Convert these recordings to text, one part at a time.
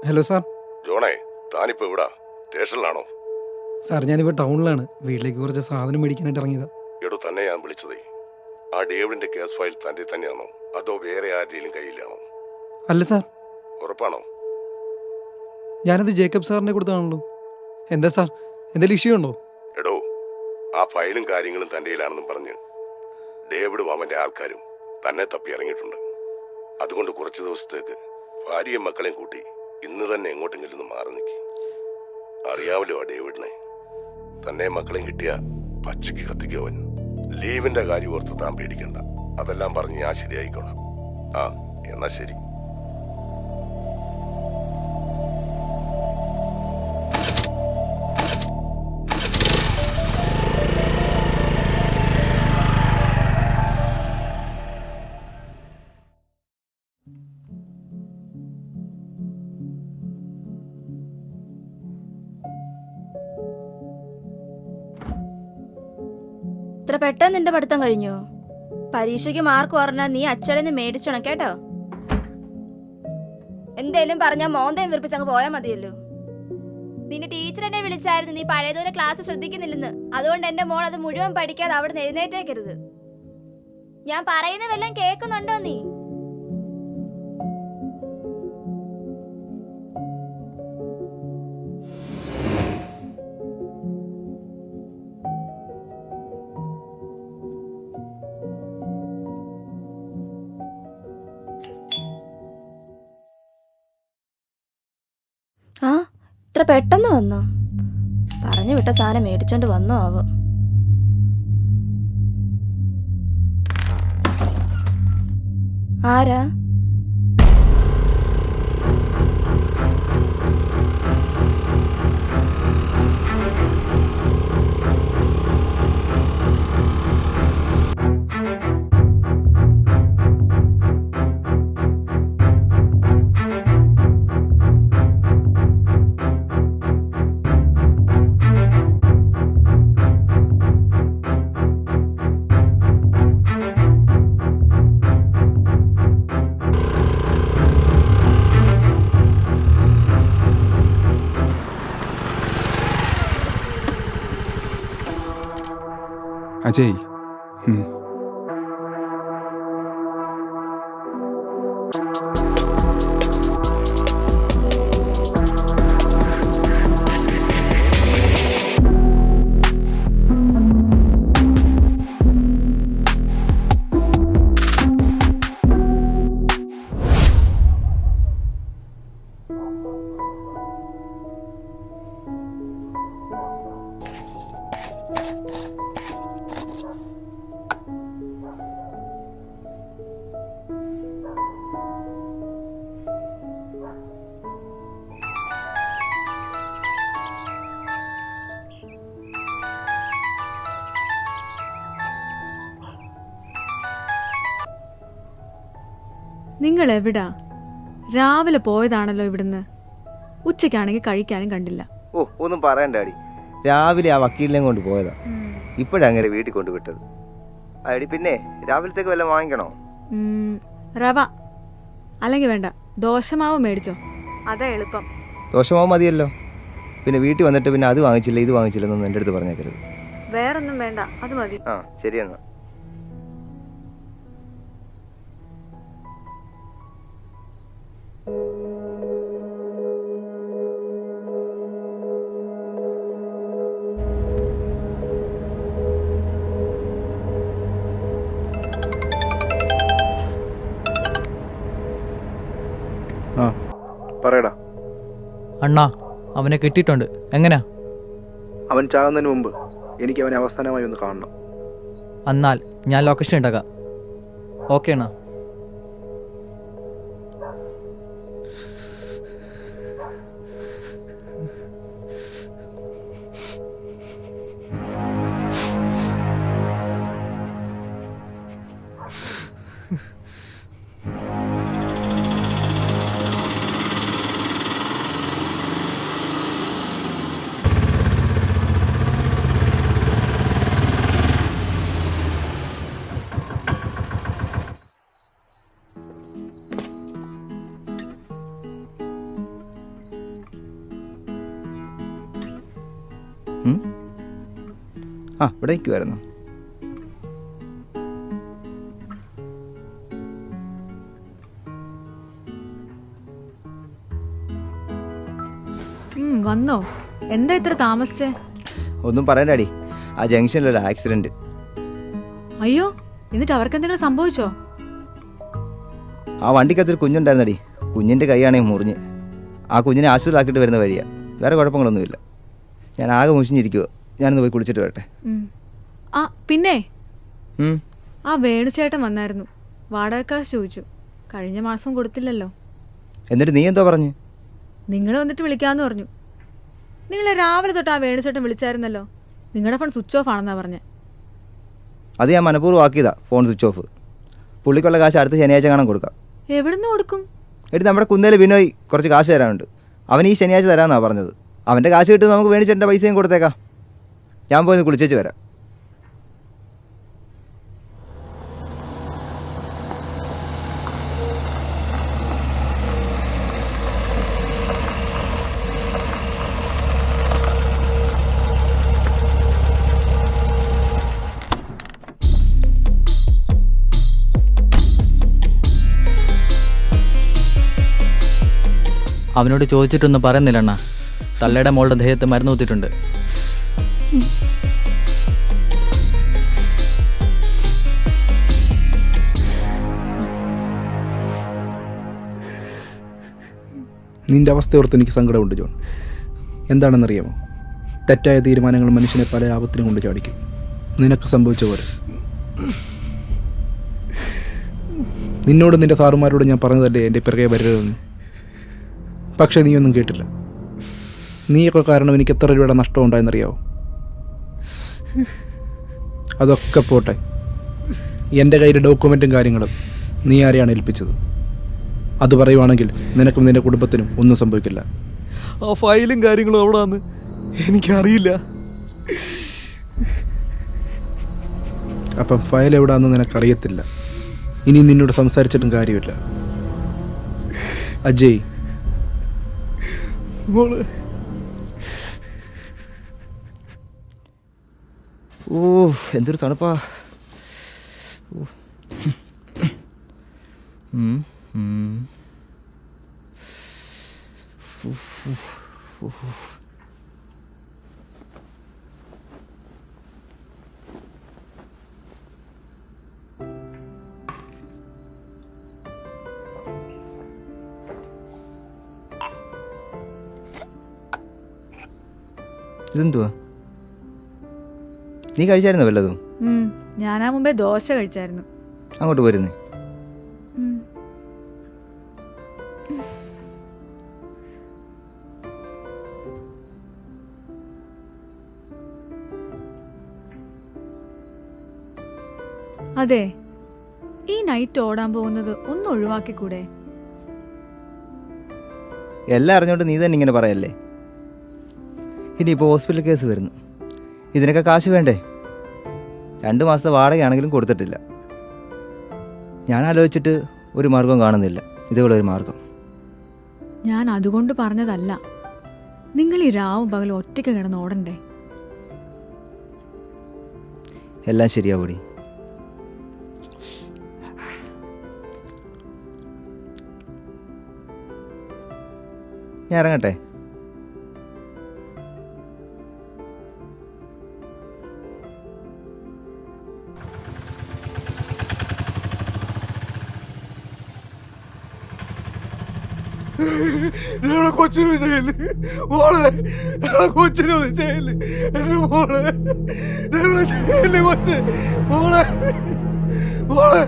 Hello sir. ജോണേ, താനിപ്പോ ഇവിടെ സ്റ്റേഷനിലാണോ? Sir ഞാനിപ്പോൾ ടൗണിലാണ്. വീട്ടിലേക്ക് കുറച്ച് സാധനം മേടിക്കാനായിട്ട് ഇറങ്ങിയതാ. എടോ, തന്നെ ഞാൻ വിളിച്ചതേ. ആ ഡേവിഡിന്റെ കേസ് ഫയൽ തന്റെ തന്നെയാണോ അതോ വേറെ ആരുടെയും കയ്യിലാണോ? അല്ല സാർ, ഉറപ്പാണോ? ഞാനത് ജേക്കബ് സാറിനെ കൊടുത്താണല്ലോ. എന്താ സാർ, എന്തെങ്കിലും ഇഷ്യൂ ഉണ്ടോ? എടോ, ആ ഫയലും കാര്യങ്ങളും തന്റെ കയ്യിലാണെന്നും പറഞ്ഞ് ഡേവിഡും അവന്റെ ആൾക്കാരും തന്നെ തപ്പി ഇറങ്ങിയിട്ടുണ്ട്. അതുകൊണ്ട് കുറച്ച് ദിവസത്തേക്ക് ഭാര്യയും മക്കളെയും കൂട്ടി ഇന്ന് തന്നെ എങ്ങോട്ടെങ്കിലും ഒന്ന് മാറി നിൽക്കി. അറിയാമല്ലോ ആ ഡേവിഡിനെ. തന്നെ മക്കളെയും കിട്ടിയ പച്ചയ്ക്ക് കത്തിക്കോ അവൻ. ലീവിന്റെ കാര്യം ഓർത്ത് താൻ പേടിക്കണ്ട. അതെല്ലാം പറഞ്ഞ് ഞാൻ ശരിയായിക്കോളാം. ആ, എന്നാ ശരി. ഇത്ര പെട്ടെന്ന് നിന്റെ പഠിത്തം കഴിഞ്ഞോ? പരീക്ഷയ്ക്ക് മാർക്ക് പറഞ്ഞാൽ നീ അച്ചടന്ന് മേടിച്ചോണം കേട്ടോ. എന്തേലും പറഞ്ഞാൽ മോന്തയും വിറപ്പിച്ചങ്ങ് പോയാൽ മതിയല്ലോ. നിന്റെ ടീച്ചർ എന്നെ വിളിച്ചായിരുന്നു നീ പഴയതുപോലെ ക്ലാസ് ശ്രദ്ധിക്കുന്നില്ലെന്ന്. അതുകൊണ്ട് എന്റെ മോൾ അത് മുഴുവൻ പഠിക്കാതെ അവിടെ നിന്ന് എഴുന്നേറ്റേക്കരുത്. ഞാൻ പറയുന്ന വല്ലതും കേൾക്കുന്നുണ്ടോ നീ? ആ, ഇത്ര പെട്ടെന്ന് വന്നോ? പറഞ്ഞു വിട്ട സാധനം മേടിച്ചോണ്ട് വന്നോ ആവോ? ആരാ? അജയ്, നിങ്ങൾ എവിടാ? രാവിലെ പോയതാണല്ലോ ഇവിടുന്ന്. ഉച്ചയ്ക്കാണെങ്കിൽ കഴിക്കാനും കണ്ടില്ല. ഓ, ഒന്നും പറയണ്ടാടി. രാവിലെ ആ വക്കീലിനെ കൊണ്ട് പോയതാ. ഇപ്പോഴങ്ങനെ വീട്ടിൽ കൊണ്ടുവിട്ടത്. അടി, പിന്നെ രാവിലത്തേക്ക് വല്ലതും വാങ്ങിക്കണോ? റവ അല്ലെങ്കിൽ വേണ്ട, ദോശമാവ് മേടിച്ചോ, അതാ എളുപ്പം. ദോശമാവ് മതിയല്ലോ. പിന്നെ വീട്ടിൽ വന്നിട്ട് പിന്നെ അത് വാങ്ങിച്ചില്ല ഇത് വാങ്ങിച്ചില്ലെന്നൊന്നും എൻ്റെ അടുത്ത് പറഞ്ഞേക്കരുത്. വേറൊന്നും വേണ്ട, അത് മതി. ആ, ശരിയെന്നാ. ആ, പറയടാ. അണ്ണാ, അവനെ കിട്ടിയിട്ടുണ്ട്. എങ്ങനെയാ? അവൻ ചാകുന്നതിന് മുമ്പ് എനിക്ക് അവനെ അവസാനമായി ഒന്ന് കാണണം. എന്നാൽ ഞാൻ ലൊക്കേഷൻ ഇട്ടേക്കാം. ഓക്കെ അണ്ണാ. ആ ഇവിടെ നിൽക്കുമായിരുന്നു. വന്നോ? എന്താ ഇത്ര താമസിച്ചേ? ഒന്നും പറയണ്ടാടി, ആ ജംഗ്ഷനിലൊരു ആക്സിഡൻറ്റ്. അയ്യോ, എന്നിട്ട് അവർക്ക് എന്തെങ്കിലും സംഭവിച്ചോ? ആ വണ്ടിക്കകത്തൊരു കുഞ്ഞുണ്ടായിരുന്നടി. കുഞ്ഞിൻ്റെ കൈയാണെങ്കിൽ മുറിഞ്ഞ്. ആ കുഞ്ഞിനെ ആശുപത്രിയിലാക്കിയിട്ട് വരുന്ന വഴിയാണ്. വേറെ കുഴപ്പങ്ങളൊന്നുമില്ല. ഞാൻ ആകെ മുഷിഞ്ഞിരിക്കുമോ. ഞാനൊന്ന് പോയി കുളിച്ചിട്ട് വരട്ടെ. ആ പിന്നെ ഉം. ആ വേണുചേട്ടൻ വന്നായിരുന്നു. വാടകക്കാശ് ചോദിച്ചു. കഴിഞ്ഞ മാസം കൊടുത്തില്ലല്ലോ. എന്നിട്ട് നീ എന്തോ പറഞ്ഞു? നിങ്ങൾ വന്നിട്ട് വിളിക്കാമെന്ന് പറഞ്ഞു. നിങ്ങളെ രാവിലെ തൊട്ട് ആ വേണുചേട്ടൻ വിളിച്ചായിരുന്നല്ലോ. നിങ്ങളുടെ ഫോൺ സ്വിച്ച് ഓഫ് ആണെന്നാ പറഞ്ഞേ. അത് ഞാൻ മനഃപൂർവ്വം ആക്കിയതാ, ഫോൺ സ്വിച്ച് ഓഫ്. പുള്ളിക്കുള്ള കാശ് അടുത്ത ശനിയാഴ്ച കാണാൻ കൊടുക്കാം. എവിടുന്ന് കൊടുക്കും? എടി, നമ്മുടെ കുന്നേൽ ബിനോയ് കുറച്ച് കാശ് തരാനുണ്ട്. അവൻ ഈ ശനിയാഴ്ച തരാമെന്നാണ് പറഞ്ഞത്. അവൻ്റെ കാശ് കിട്ടും, നമുക്ക് വേണിച്ചേട്ടൻ്റെ പൈസയും കൊടുത്തേക്കാം. ഞാൻ പോയി ഒന്ന് കുളിച്ചേച്ച് വരാം. അവനോട് ചോദിച്ചിട്ടൊന്നും പറയുന്നില്ല അണ്ണാ. തള്ളയുടെ മോളുടെ ദേഹത്ത് മരുന്ന് കുത്തിയിട്ടുണ്ട്. നിന്റെ അവസ്ഥ ഓർത്ത് എനിക്ക് സങ്കടമുണ്ട് ജോൺ. എന്താണെന്നറിയാമോ? തെറ്റായ തീരുമാനങ്ങൾ മനുഷ്യനെ പല ആപത്തിനും കൊണ്ട് ചാടിക്കും. നിനക്ക് സംഭവിച്ച പോലെ. നിന്നോട് നിന്റെ സാറുമാരോട് ഞാൻ പറഞ്ഞതല്ലേ എൻ്റെ പിറകെ വരരുതെന്ന്. പക്ഷേ നീയൊന്നും കേട്ടില്ല. നീയൊക്കെ കാരണം എനിക്ക് എത്ര രൂപയുടെ നഷ്ടം ഉണ്ടായെന്നറിയാവോ? അതൊക്കെ പോട്ടെ. എൻ്റെ കയ്യിലെ ഡോക്യുമെൻറ്റും കാര്യങ്ങളും നീ ആരെയാണ് ഏൽപ്പിച്ചത്? അത് പറയുവാണെങ്കിൽ നിനക്കും നിൻ്റെ കുടുംബത്തിനും ഒന്നും സംഭവിക്കില്ല. ആ ഫയലും കാര്യങ്ങളും എവിടാന്ന് എനിക്കറിയില്ല. അപ്പം ഫയൽ എവിടാന്ന് നിനക്കറിയത്തില്ല. ഇനി നിന്നോട് സംസാരിച്ചിട്ടും കാര്യമില്ല. അജയ്, മോള് ഓ, എന്തൊരു തണുപ്പാ. ഇതെന്തുവാ? നീ കഴിച്ചായിരുന്നോ വല്ലതും? ഞാനാ മുമ്പേ ദോശ കഴിച്ചായിരുന്നു. അങ്ങോട്ട് പോരുന്നേ. അതെ, ഈ നൈറ്റ് ഓടാൻ പോകുന്നത് ഒന്ന് ഒഴിവാക്കിക്കൂടെ? എല്ലാം അറിഞ്ഞോണ്ട് നീ തന്നെ ഇങ്ങനെ പറയല്ലേ. ഇനിയിപ്പോൾ ഹോസ്പിറ്റൽ കേസ് വരുന്നു. ഇതിനൊക്കെ കാശ് വേണ്ടേ? 2 മാസത്തെ വാടകയാണെങ്കിലും കൊടുത്തിട്ടില്ല. ഞാൻ ആലോചിച്ചിട്ട് ഒരു മാർഗം കാണുന്നില്ല. ഇതുപോലെ ഒരു മാർഗം. ഞാൻ അതുകൊണ്ട് പറഞ്ഞതല്ല. നിങ്ങൾ ഈ രാവും പകലും ഒറ്റയ്ക്ക് കിടന്ന് ഓടണ്ടേ? എല്ലാം ശരിയാവൂടി. ഞാൻ ഇറങ്ങട്ടെ. കൊച്ചിന് ചെയ്യല് മോളെ, കൊച്ചിന് ചെയ്യല് എന്റെ മോളെ, ചെയ്യല് കൊച്ച് മോളെ, മോളെ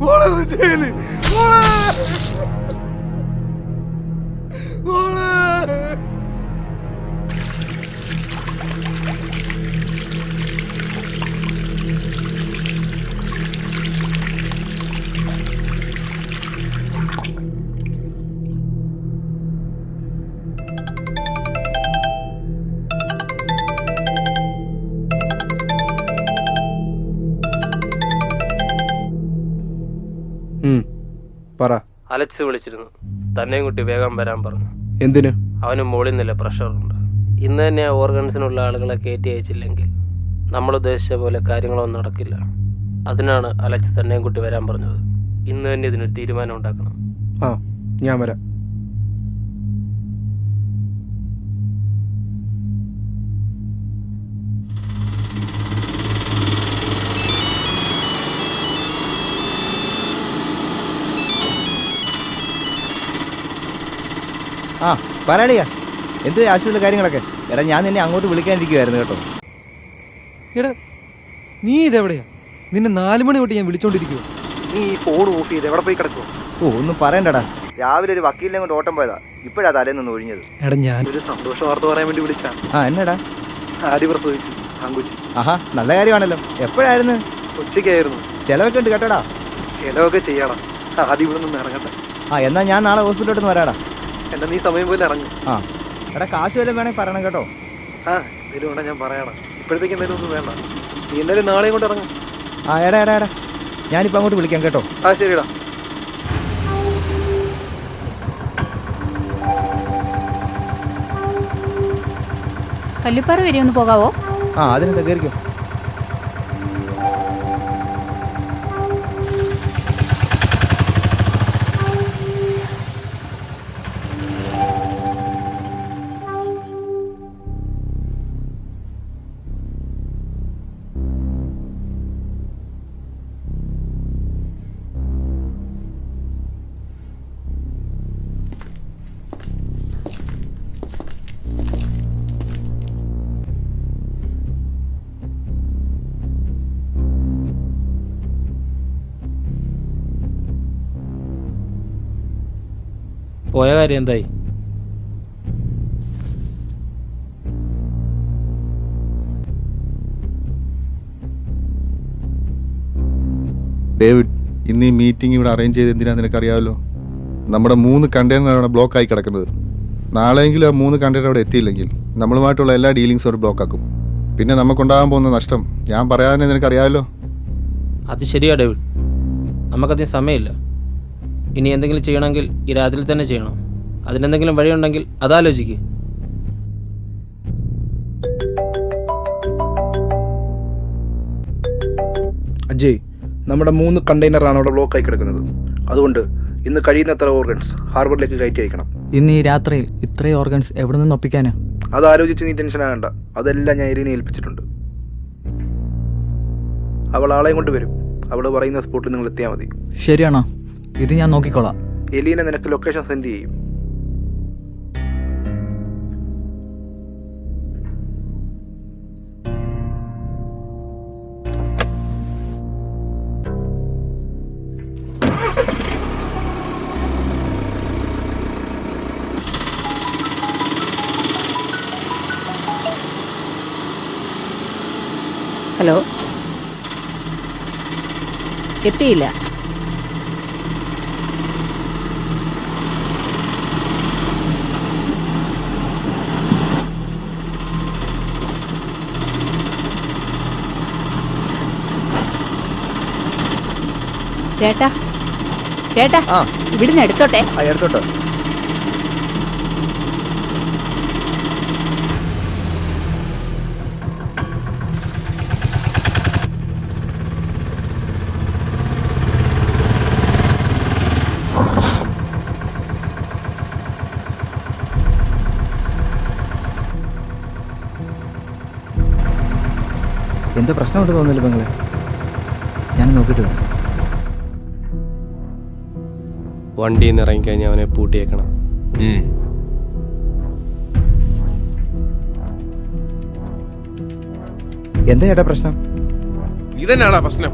മോളെ ചെയ്യല് മോളെ, മോളെ. പറ. അലക്സ് വിളിച്ചിരുന്നു. തന്നെയും കുട്ടി വേഗം വരാൻ പറഞ്ഞു. എന്തിന്? അവന് മുകളിൽ നില പ്രഷറുണ്ട്. ഇന്ന് തന്നെ ആ ഓർഗൻസിനുള്ള ആളുകളെ കയറ്റി അയച്ചില്ലെങ്കിൽ നമ്മൾ ഉദ്ദേശിച്ച പോലെ കാര്യങ്ങളൊന്നും നടക്കില്ല. അതിനാണ് അലക്സ് തന്നെയും കുട്ടി വരാൻ പറഞ്ഞത്. ഇന്ന് തന്നെ ഇതിനൊരു തീരുമാനം ഉണ്ടാക്കണം. ആ, ഞാൻ വരാം. ആ പറയാടിയാ, എന്ത് ആവശ്യത്തിലുള്ള കാര്യങ്ങളൊക്കെ? എടാ ഞാൻ നിന്നെ അങ്ങോട്ട് വിളിക്കാനിരിക്കുമായിരുന്നു കേട്ടോ. എടാ നീ ഇതെവിടെയാ? നിന്നെ 4 മണി തൊട്ട് ഞാൻ വിളിച്ചോണ്ടിരിക്കുവോ. നീ ഈ ഫോൺ ഓഫ് ചെയ്ത് എവിടെ പോയി കിടക്കുമോ? ഓ ഒന്നും പറയണ്ടടാ, രാവിലെ ഒരു വക്കീലിനെ കൊണ്ട് ഓട്ടം പോയതാ, ഇപ്പോഴാ തലേന്ന് ഒഴിഞ്ഞത്. എടാ ഞാൻ ഒരു സന്തോഷ വാർത്ത പറയാൻ വേണ്ടി വിളിച്ചാ. ആ എന്നടാ? ആദ്യ പ്രസവിച്ചു ആൺകുട്ടി. ആഹാ നല്ല കാര്യമാണല്ലോ. എപ്പോഴായിരുന്നു? ഉച്ചയ്ക്കായിരുന്നു. ചിലവൊക്കെ ഉണ്ട് കേട്ടോടാ. ചിലവൊക്കെ ചെയ്യണം. ആദ്യം ഇവിടെ നിന്ന് ഇറങ്ങട്ടെ. ആ എന്നാ ഞാൻ നാളെ ഹോസ്പിറ്റലോട്ട് വരാടാ. എന്നാ നീ സമയം പോലെ ഇറങ്ങും. ആ എടാ കാശ് വല്ലതും വേണമെങ്കിൽ പറയണം കേട്ടോ. ആ എന്തെങ്കിലും വേണ്ട, ഞാൻ പറയണം. ഇപ്പോഴത്തേക്ക് എന്തെങ്കിലും ഒന്നും വേണ്ട. നീ എന്തായാലും നാളെയും കൊണ്ട് ഇറങ്ങും. ആ എടാ എടാ എടാ ഞാനിപ്പോൾ അങ്ങോട്ട് വിളിക്കാം കേട്ടോ. ആ ശരിടാ. കല്ലുപ്പാറ വരെ ഒന്ന് പോകാവോ? ആ അതിനെന്താ കയറിക്കോ. പോയ കാര്യം എന്തായി? ഡേവിഡ്, ഇന്ന് ഈ മീറ്റിംഗ് ഇവിടെ അറേഞ്ച് ചെയ്ത് എന്തിനാന്ന് നിനക്കറിയാമല്ലോ. നമ്മുടെ 3 കണ്ടെയ്നറാണ് അവിടെ ബ്ലോക്കായി കിടക്കുന്നത്. നാളെയെങ്കിലും ആ 3 കണ്ടെയ്നർ അവിടെ എത്തിയില്ലെങ്കിൽ നമ്മളുമായിട്ടുള്ള എല്ലാ ഡീലിങ്സും ഒരു ബ്ലോക്കാക്കും. പിന്നെ നമുക്കുണ്ടാകാൻ പോകുന്ന നഷ്ടം ഞാൻ പറയാതെ നിനക്കറിയാമല്ലോ. അത് ശരിയാ ഡേവിഡ്, നമുക്കധികം സമയമില്ല. ഇനി എന്തെങ്കിലും ചെയ്യണമെങ്കിൽ ഈ രാത്രി തന്നെ ചെയ്യണം. അതിനെന്തെങ്കിലും വഴിയുണ്ടെങ്കിൽ അതാലോചിക്കുക. അജയ്, നമ്മുടെ 3 കണ്ടെയ്നറാണ് അവിടെ ബ്ലോക്കായി കിടക്കുന്നത്. അതുകൊണ്ട് ഇന്ന് കഴിയുന്നത്ര ഓർഗൻസ് ഹാർബറിലേക്ക് കയറ്റി അയക്കണം. ഇന്ന് ഈ രാത്രിയിൽ ഇത്രയും ഓർഗൻസ് എവിടെ നിന്ന് ഒപ്പിക്കാനാ? അത് ആലോചിച്ച് നീ ടെൻഷൻ ആകണ്ട. അതെല്ലാം ഞാൻ എലീനെ ഏൽപ്പിച്ചിട്ടുണ്ട്. അവൾ ആളെയും കൊണ്ട് വരും. അവൾ പറയുന്ന സ്പോട്ടിൽ നിങ്ങൾ എത്തിയാൽ മതി. ശരിയാണോ? ഇത് ഞാൻ നോക്കിക്കോളാം. എലീനെ നിനക്ക് ലൊക്കേഷൻ സെൻഡ് ചെയ്യും. ഹലോ, എത്തിയില്ല. ചേട്ടാ ചേട്ടാ, ആ ഇവിടുന്ന് എടുത്തോട്ടെ. ആ എടുത്തോട്ടോ. എന്തോ പ്രശ്നമുണ്ട് തോന്നില്ല പെങ്ങളെ. ഞാൻ നോക്കിയിട്ട് വരാം. വണ്ടിയിൽ നിന്ന് ഇറങ്ങിക്കഴിഞ്ഞാൽ അവനെ പൂട്ടിയേക്കണം. എന്താ ചേട്ടാ പ്രശ്നം? ഇതന്നെയാണോ പ്രശ്നം?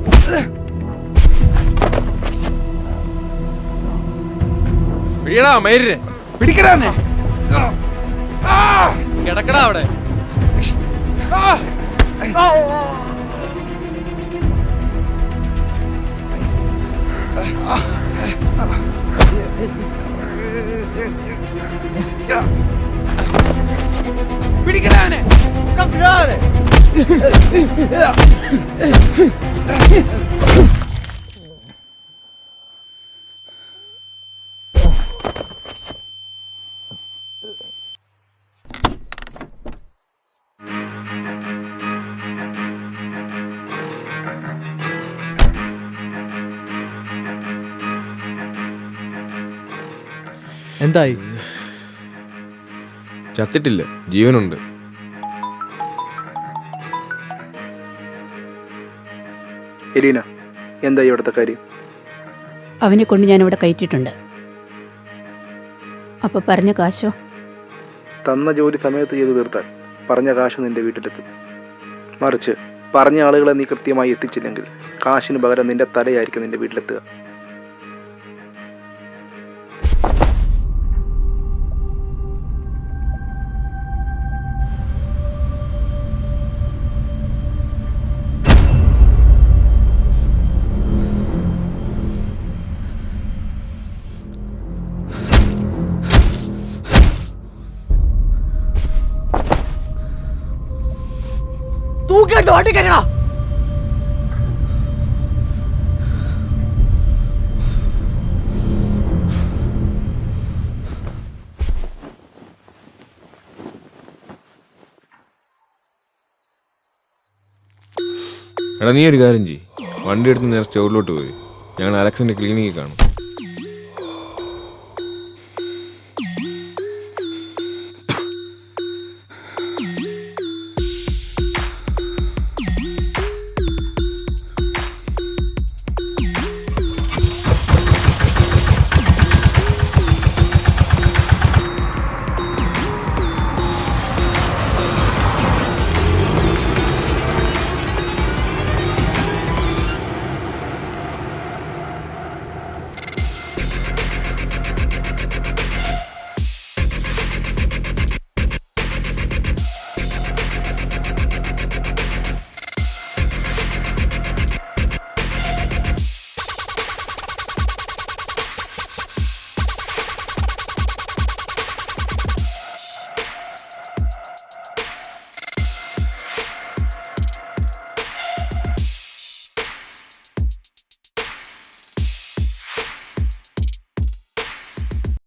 പിടിക്കടാ മയിരെ, പിടിക്കടാ എന്നെ. കിടക്കടാ അവിടെ. പിടിക്കടാ എന്നെ. എന്തായി? ചത്തിട്ടില്ല, ജീവനുണ്ട്. എലീന, എന്തായി ഇവിടുത്തെ കാര്യം? അവനെ കൊണ്ട് ഞാൻ ഇവിടെ കയറ്റിയിട്ടുണ്ട്. അപ്പോൾ പറഞ്ഞ കാശോ? തന്ന ജോലി സമയത്ത് ചെയ്തു തീർത്താൽ പറഞ്ഞ കാശ് നിന്റെ വീട്ടിലെത്തും. മറിച്ച് പറഞ്ഞ ആളുകളെ നീ കൃത്യമായി എത്തിച്ചില്ലെങ്കിൽ കാശിന് പകരം നിന്റെ തലയായിരിക്കും നിന്റെ വീട്ടിലെത്തുക. തൂക്കിയെടുത്ത് വണ്ടി കയറടാ. എടാ, നീ ഒരു കാര്യം ചെയ്യ്, വണ്ടി എടുത്ത് നേരെ സ്റ്റോറിലോട്ട് പോയി. ഞങ്ങൾ അലക്സിന്റെ ക്ലിനിക്കിൽ കാണും.